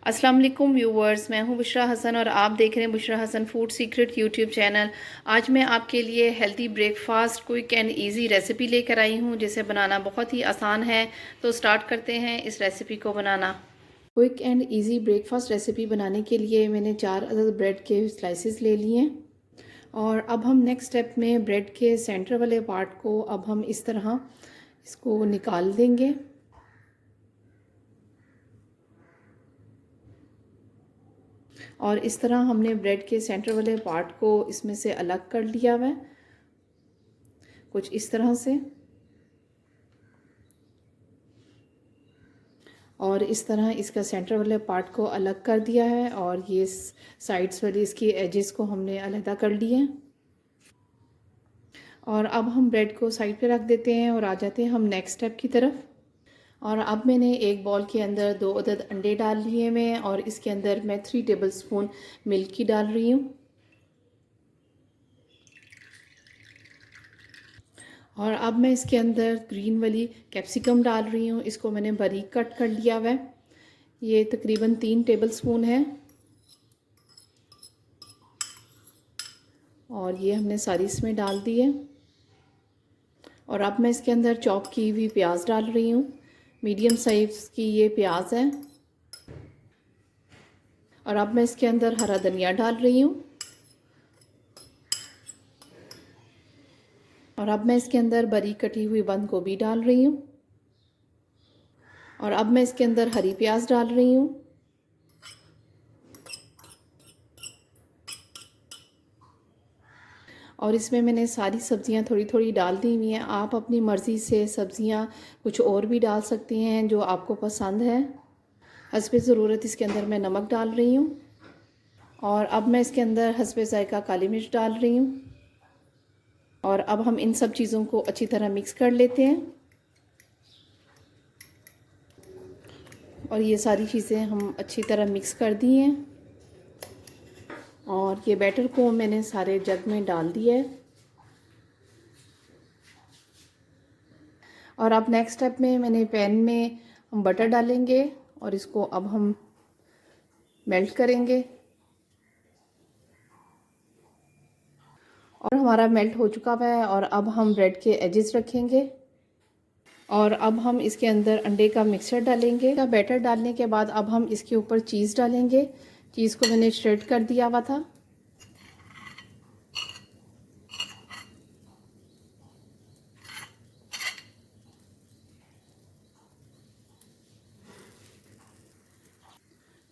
अस्सलाम वालेकुम व्यूवर्स, मैं हूं बुशरा हसन और आप देख रहे हैं Bushra Hasan food secret YouTube channel. आज मैं आपके लिए healthy breakfast quick and easy recipe लेकर आई हूं जिसे बनाना बहुत ही आसान है। तो स्टार्ट करते हैं इस रेसिपी को बनाना। Quick and easy breakfast recipe बनाने के लिए मैंने 4 अदद ब्रेड के स्लाइसेस ले लिए हैं। और अब हम नेक्स्ट स्टेप में ब्रेड के सेंटर वाले पार्ट को अब हम इस तरह इसको निकाल देंगे। और इस तरह हमने ब्रेड के सेंटर वाले पार्ट को इसमें से अलग कर लिया हुआ है, कुछ इस तरह से। और इस तरह इसका सेंटर वाले पार्ट को अलग कर दिया है और ये साइड्स वाली इसकी एजेस को हमने अलहदा कर लिए हैं। और अब हम ब्रेड को साइड पे रख देते हैं और आ जाते हैं हम नेक्स्ट स्टेप की तरफ। और अब मैंने एक बॉल के अंदर 2 अदद अंडे डाल लिए हैं और इसके अंदर मैं 3 टेबलस्पून मिल्क की डाल रही हूँ। और अब मैं इसके अंदर ग्रीन वाली कैप्सिकम डाल रही हूँ। इसको मैंने बारीक कट कर लिया हुआ है। ये तकरीबन 3 टेबलस्पून है। और ये हमने सारी इसमें डाल दी है। और अब मैं इसके अंदर चॉप की हुई प्याज डाल रही हूँ। मीडियम साइज़ की ये प्याज है। और अब मैं इसके अंदर हरा धनिया डाल रही हूँ। और अब मैं इसके अंदर बारीक कटी हुई बंद गोभी डाल रही हूँ। और अब मैं इसके अंदर हरी प्याज डाल रही हूँ। और इसमें मैंने सारी सब्ज़ियाँ थोड़ी थोड़ी डाल दी हुई हैं। आप अपनी मर्ज़ी से सब्ज़ियाँ कुछ और भी डाल सकती हैं जो आपको पसंद है। हस्बे ज़रूरत इसके अंदर मैं नमक डाल रही हूँ। और अब मैं इसके अंदर हस्बे ज़ायक़ा काली मिर्च डाल रही हूँ। और अब हम इन सब चीज़ों को अच्छी तरह मिक्स कर लेते हैं। और ये सारी चीज़ें हम अच्छी तरह मिक्स कर दी हैं। और ये बैटर को मैंने सारे जग में डाल दिया है। और अब नेक्स्ट स्टेप में मैंने पैन में हम बटर डालेंगे और इसको अब हम मेल्ट करेंगे। और हमारा मेल्ट हो चुका है। और अब हम ब्रेड के एजेस रखेंगे। और अब हम इसके अंदर अंडे का मिक्सचर डालेंगे। का बैटर डालने के बाद अब हम इसके ऊपर चीज़ डालेंगे। चीज़ को मैंने श्रेड कर दिया हुआ था।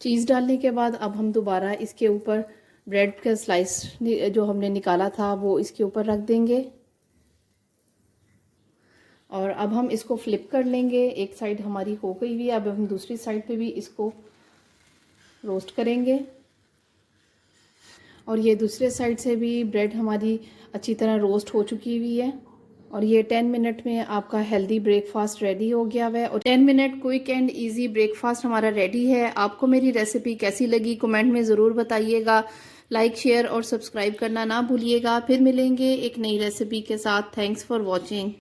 चीज़ डालने के बाद अब हम दोबारा इसके ऊपर ब्रेड का स्लाइस जो हमने निकाला था वो इसके ऊपर रख देंगे। और अब हम इसको फ्लिप कर लेंगे। एक साइड हमारी हो गई हुई है। अब हम दूसरी साइड पे भी इसको रोस्ट करेंगे। और ये दूसरे साइड से भी ब्रेड हमारी अच्छी तरह रोस्ट हो चुकी हुई है। और ये 10 मिनट में आपका हेल्दी ब्रेकफास्ट रेडी हो गया है। और 10 minute quick and easy breakfast हमारा रेडी है। आपको मेरी रेसिपी कैसी लगी कमेंट में ज़रूर बताइएगा। लाइक शेयर और सब्सक्राइब करना ना भूलिएगा। फिर मिलेंगे एक नई रेसिपी के साथ। Thanks for watching.